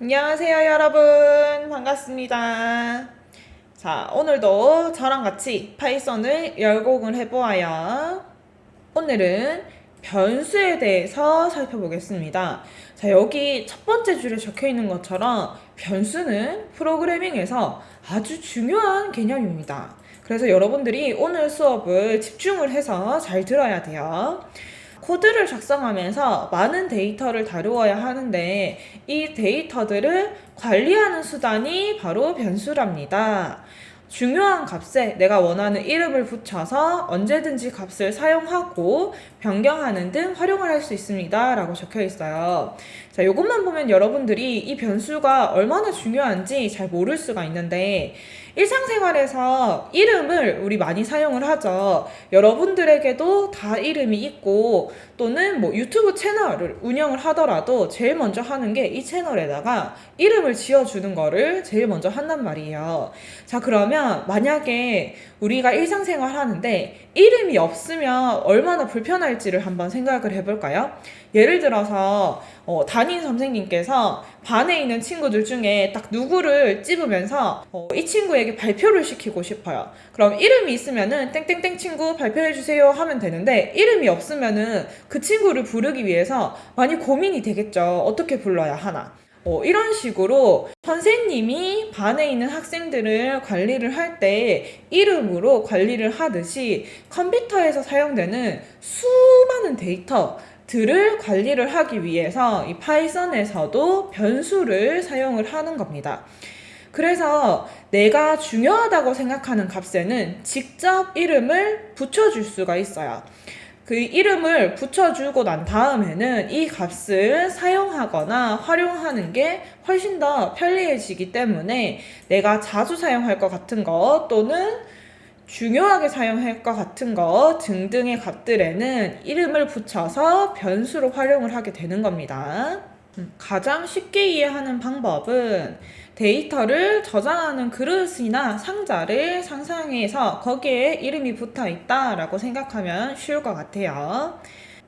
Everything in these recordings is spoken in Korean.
안녕하세요, 여러분. 반갑습니다. 자, 오늘도 저랑 같이 파이썬을 열공을 해보아요. 오늘은 변수에 대해서 살펴보겠습니다. 자, 여기 첫 번째 줄에 적혀 있는 것처럼 변수는 프로그래밍에서 아주 중요한 개념입니다. 그래서 여러분들이 오늘 수업을 집중을 해서 잘 들어야 돼요. 코드를 작성하면서 많은 데이터를 다루어야 하는데 이 데이터들을 관리하는 수단이 바로 변수랍니다. 중요한 값에 내가 원하는 이름을 붙여서 언제든지 값을 사용하고 변경하는 등 활용을 할 수 있습니다 라고 적혀 있어요. 자, 이것만 보면 여러분들이 이 변수가 얼마나 중요한지 잘 모를 수가 있는데 일상생활에서 이름을 우리 많이 사용을 하죠. 여러분들에게도 다 이름이 있고 또는 뭐 유튜브 채널을 운영을 하더라도 제일 먼저 하는 게 이 채널에다가 이름을 지어주는 거를 제일 먼저 한단 말이에요. 자, 그러면 만약에 우리가 일상생활 하는데 이름이 없으면 얼마나 불편할지를 한번 생각을 해볼까요? 예를 들어서 담임 선생님께서 반에 있는 친구들 중에 딱 누구를 찝으면서 이 친구에게 발표를 시키고 싶어요. 그럼 이름이 있으면은 땡땡땡 친구 발표해주세요 하면 되는데 이름이 없으면은 그 친구를 부르기 위해서 많이 고민이 되겠죠. 어떻게 불러야 하나. 이런 식으로 선생님이 반에 있는 학생들을 관리를 할 때 이름으로 관리를 하듯이 컴퓨터에서 사용되는 수많은 데이터들을 관리를 하기 위해서 이 파이썬에서도 변수를 사용을 하는 겁니다. 그래서 내가 중요하다고 생각하는 값에는 직접 이름을 붙여줄 수가 있어요. 그 이름을 붙여주고 난 다음에는 이 값을 사용하거나 활용하는 게 훨씬 더 편리해지기 때문에 내가 자주 사용할 것 같은 거 또는 중요하게 사용할 것 같은 거 등등의 값들에는 이름을 붙여서 변수로 활용을 하게 되는 겁니다. 가장 쉽게 이해하는 방법은 데이터를 저장하는 그릇이나 상자를 상상해서 거기에 이름이 붙어 있다라고 생각하면 쉬울 것 같아요.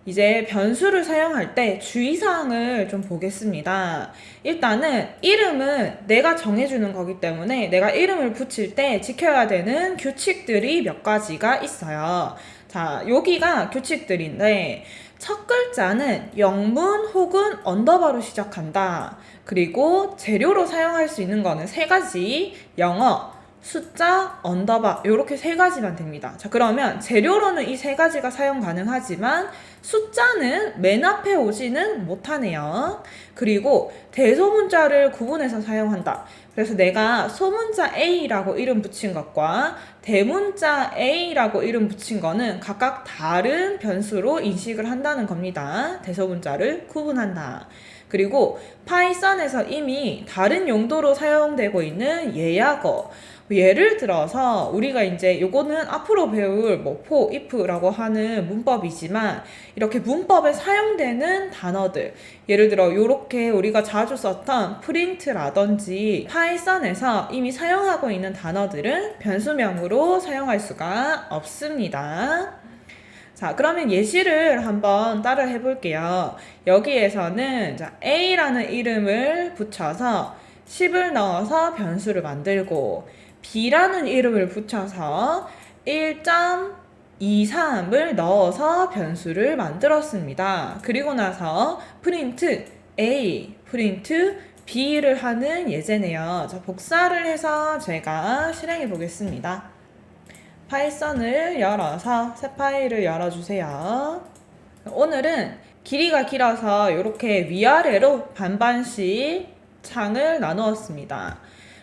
이제 변수를 사용할 때 주의사항을 좀 보겠습니다. 일단은 이름은 내가 정해주는 거기 때문에 내가 이름을 붙일 때 지켜야 되는 규칙들이 몇 가지가 있어요. 자, 여기가 규칙들인데 첫 글자는 영문 혹은 언더바로 시작한다. 그리고 재료로 사용할 수 있는 거는 세 가지, 영어, 숫자, 언더바 이렇게 세 가지만 됩니다. 자, 그러면 재료로는 이 세 가지가 사용 가능하지만 숫자는 맨 앞에 오지는 못하네요. 그리고 대소문자를 구분해서 사용한다. 그래서 내가 소문자 A라고 이름 붙인 것과 대문자 A라고 이름 붙인 거는 각각 다른 변수로 인식을 한다는 겁니다. 대소문자를 구분한다. 그리고 파이썬에서 이미 다른 용도로 사용되고 있는 예약어, 예를 들어서 우리가 이제 요거는 앞으로 배울 뭐 for, if라고 하는 문법이지만 이렇게 문법에 사용되는 단어들, 예를 들어 요렇게 우리가 자주 썼던 print라든지 파이썬에서 이미 사용하고 있는 단어들은 변수명으로 사용할 수가 없습니다. 자, 그러면 예시를 한번 따라 해볼게요. 여기에서는 A라는 이름을 붙여서 10을 넣어서 변수를 만들고 B라는 이름을 붙여서 1.23을 넣어서 변수를 만들었습니다. 그리고 나서 print A, print B를 하는 예제네요. 자, 복사를 해서 제가 실행해 보겠습니다. 파이썬을 열어서 새 파일을 열어주세요. 오늘은 길이가 길어서 이렇게 위아래로 반반씩 창을 나누었습니다.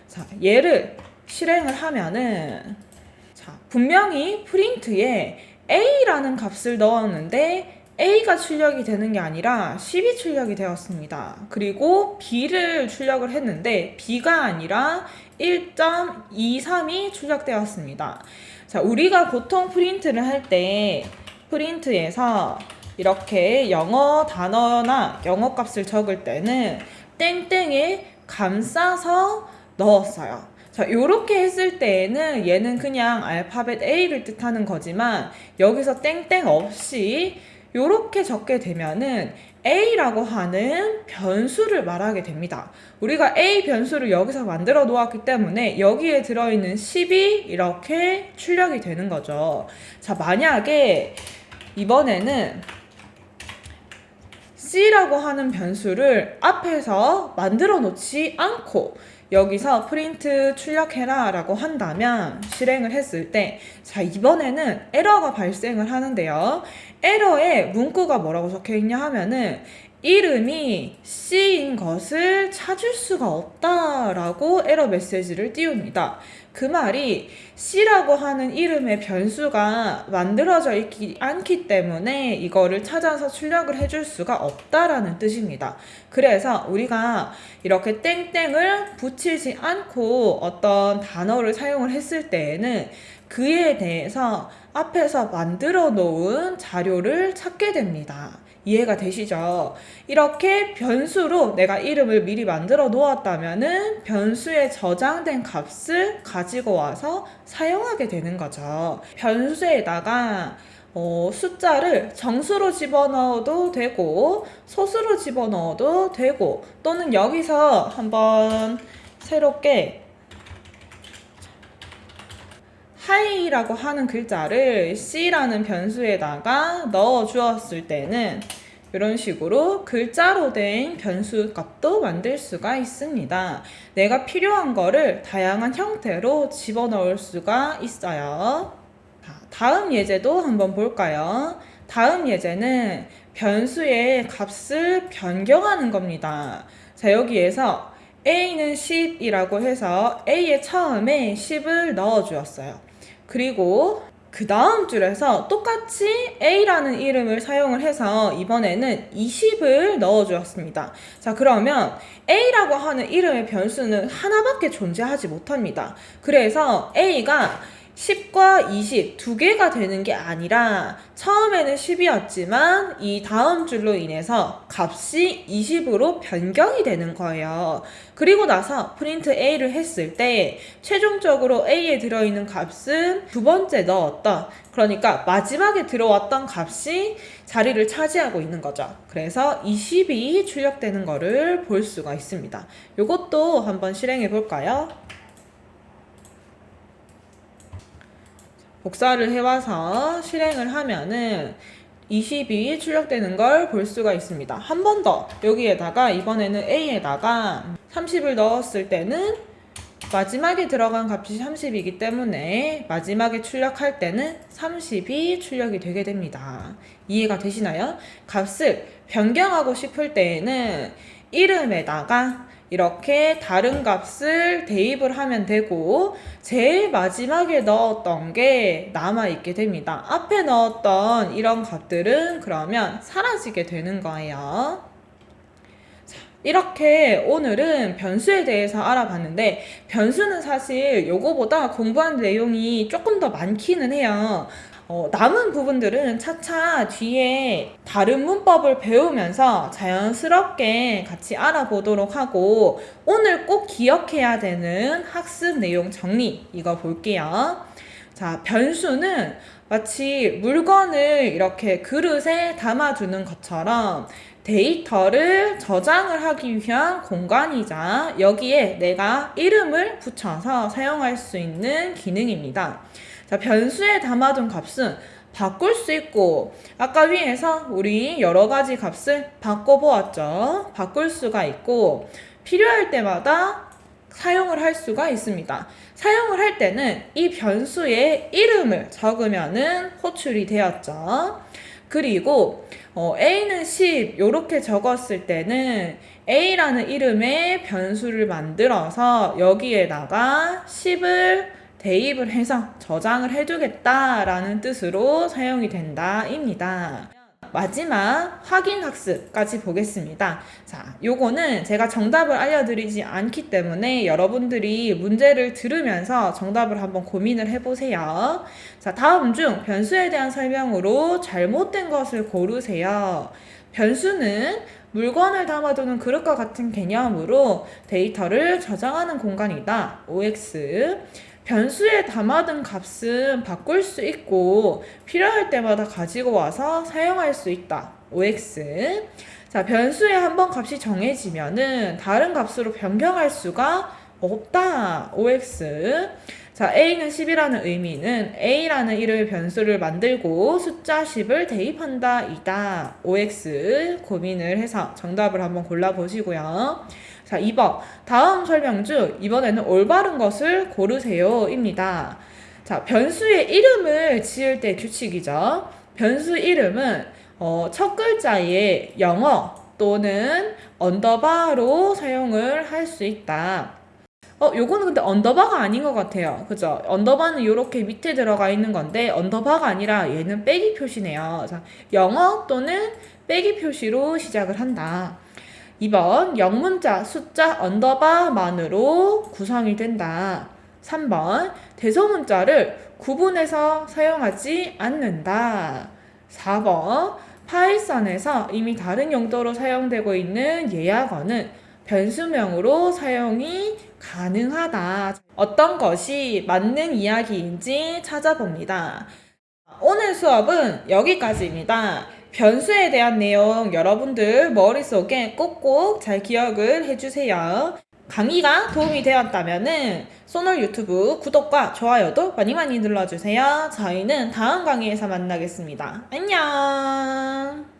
자, 얘를 실행을 하면은 분명히 프린트에 A라는 값을 넣었는데 A가 출력이 되는 게 아니라 10이 출력이 되었습니다. 그리고 B를 출력을 했는데 B가 아니라 1.23이 출력되었습니다. 자, 우리가 보통 프린트를 할 때 프린트에서 이렇게 영어 단어나 영어 값을 적을 때는 땡땡에 감싸서 넣었어요. 자, 요렇게 했을 때에는 얘는 그냥 알파벳 A를 뜻하는 거지만 여기서 땡땡 없이 요렇게 적게 되면은 A라고 하는 변수를 말하게 됩니다. 우리가 A 변수를 여기서 만들어 놓았기 때문에 여기에 들어있는 10이 이렇게 출력이 되는 거죠. 자, 만약에 이번에는 C라고 하는 변수를 앞에서 만들어 놓지 않고 여기서 프린트 출력해라 라고 한다면 실행을 했을 때, 자, 이번에는 에러가 발생을 하는데요. 에러에 문구가 뭐라고 적혀 있냐 하면은 이름이 C인 것을 찾을 수가 없다라고 에러 메시지를 띄웁니다. 그 말이 C라고 하는 이름의 변수가 만들어져 있지 않기 때문에 이거를 찾아서 출력을 해줄 수가 없다라는 뜻입니다. 그래서 우리가 이렇게 땡땡을 붙이지 않고 어떤 단어를 사용을 했을 때에는 그에 대해서 앞에서 만들어 놓은 자료를 찾게 됩니다. 이해가 되시죠? 이렇게 변수로 내가 이름을 미리 만들어 놓았다면은 변수에 저장된 값을 가지고 와서 사용하게 되는 거죠. 변수에다가 숫자를 정수로 집어넣어도 되고 소수로 집어넣어도 되고, 또는 여기서 한번 새롭게 hi라고 하는 글자를 C라는 변수에다가 넣어 주었을 때는 이런 식으로 글자로 된 변수 값도 만들 수가 있습니다. 내가 필요한 거를 다양한 형태로 집어넣을 수가 있어요. 다음 예제도 한번 볼까요? 다음 예제는 변수의 값을 변경하는 겁니다. 자, 여기에서 A는 10이라고 해서 A의 처음에 10을 넣어 주었어요. 그리고 그 다음 줄에서 똑같이 A라는 이름을 사용을 해서 이번에는 20을 넣어 주었습니다. 자, 그러면 A라고 하는 이름의 변수는 하나밖에 존재하지 못합니다. 그래서 A가 10과 20 두 개가 되는 게 아니라 처음에는 10이었지만 이 다음 줄로 인해서 값이 20으로 변경이 되는 거예요. 그리고 나서 프린트 A를 했을 때 최종적으로 A에 들어있는 값은 두 번째 넣었던, 그러니까 마지막에 들어왔던 값이 자리를 차지하고 있는 거죠. 그래서 20이 출력되는 거를 볼 수가 있습니다. 이것도 한번 실행해 볼까요? 복사를 해와서 실행을 하면은 20이 출력되는 걸 볼 수가 있습니다. 한 번 더 여기에다가 이번에는 A에다가 30을 넣었을 때는 마지막에 들어간 값이 30이기 때문에 마지막에 출력할 때는 30이 출력이 되게 됩니다. 이해가 되시나요? 값을 변경하고 싶을 때에는 이름에다가 이렇게 다른 값을 대입을 하면 되고, 제일 마지막에 넣었던 게 남아있게 됩니다. 앞에 넣었던 이런 값들은 그러면 사라지게 되는 거예요. 자, 이렇게 오늘은 변수에 대해서 알아봤는데, 변수는 사실 요거보다 공부한 내용이 조금 더 많기는 해요. 남은 부분들은 차차 뒤에 다른 문법을 배우면서 자연스럽게 같이 알아보도록 하고, 오늘 꼭 기억해야 되는 학습 내용 정리 이거 볼게요. 자, 변수는 마치 물건을 이렇게 그릇에 담아두는 것처럼 데이터를 저장을 하기 위한 공간이자 여기에 내가 이름을 붙여서 사용할 수 있는 기능입니다. 자, 변수에 담아둔 값은 바꿀 수 있고, 아까 위에서 우리 여러 가지 값을 바꿔보았죠. 바꿀 수가 있고, 필요할 때마다 사용을 할 수가 있습니다. 사용을 할 때는 이 변수의 이름을 적으면은 호출이 되었죠. 그리고 A는 10 이렇게 적었을 때는 A라는 이름의 변수를 만들어서 여기에다가 10을 대입을 해서 저장을 해두겠다라는 뜻으로 사용이 된다입니다. 마지막 확인 학습까지 보겠습니다. 자, 요거는 제가 정답을 알려드리지 않기 때문에 여러분들이 문제를 들으면서 정답을 한번 고민을 해보세요. 자, 다음 중 변수에 대한 설명으로 잘못된 것을 고르세요. 변수는 물건을 담아두는 그릇과 같은 개념으로 데이터를 저장하는 공간이다. OX. 변수에 담아둔 값은 바꿀 수 있고 필요할 때마다 가지고 와서 사용할 수 있다. OX. 자, 변수에 한번 값이 정해지면은 다른 값으로 변경할 수가 없다. OX. 자, A는 10이라는 의미는 A라는 이름의 변수를 만들고 숫자 10을 대입한다. 이다. OX. 고민을 해서 정답을 한번 골라보시고요. 자, 2번. 다음 설명 중 이번에는 올바른 것을 고르세요. 입니다. 자, 변수의 이름을 지을 때 규칙이죠. 변수 이름은 첫 글자에 영어 또는 언더바로 사용을 할 수 있다. 요거는 근데 언더바가 아닌 것 같아요. 그죠? 언더바는 이렇게 밑에 들어가 있는 건데 언더바가 아니라 얘는 빼기 표시네요. 자, 영어 또는 빼기 표시로 시작을 한다. 2번 영문자 숫자 언더바만으로 구성이 된다. 3번 대소문자를 구분해서 사용하지 않는다. 4번 파이썬에서 이미 다른 용도로 사용되고 있는 예약어는 변수명으로 사용이 가능하다. 어떤 것이 맞는 이야기인지 찾아봅니다. 오늘 수업은 여기까지입니다. 변수에 대한 내용 여러분들 머릿속에 꼭꼭 잘 기억을 해주세요. 강의가 도움이 되었다면 소놀 유튜브 구독과 좋아요도 많이 많이 눌러주세요. 저희는 다음 강의에서 만나겠습니다. 안녕.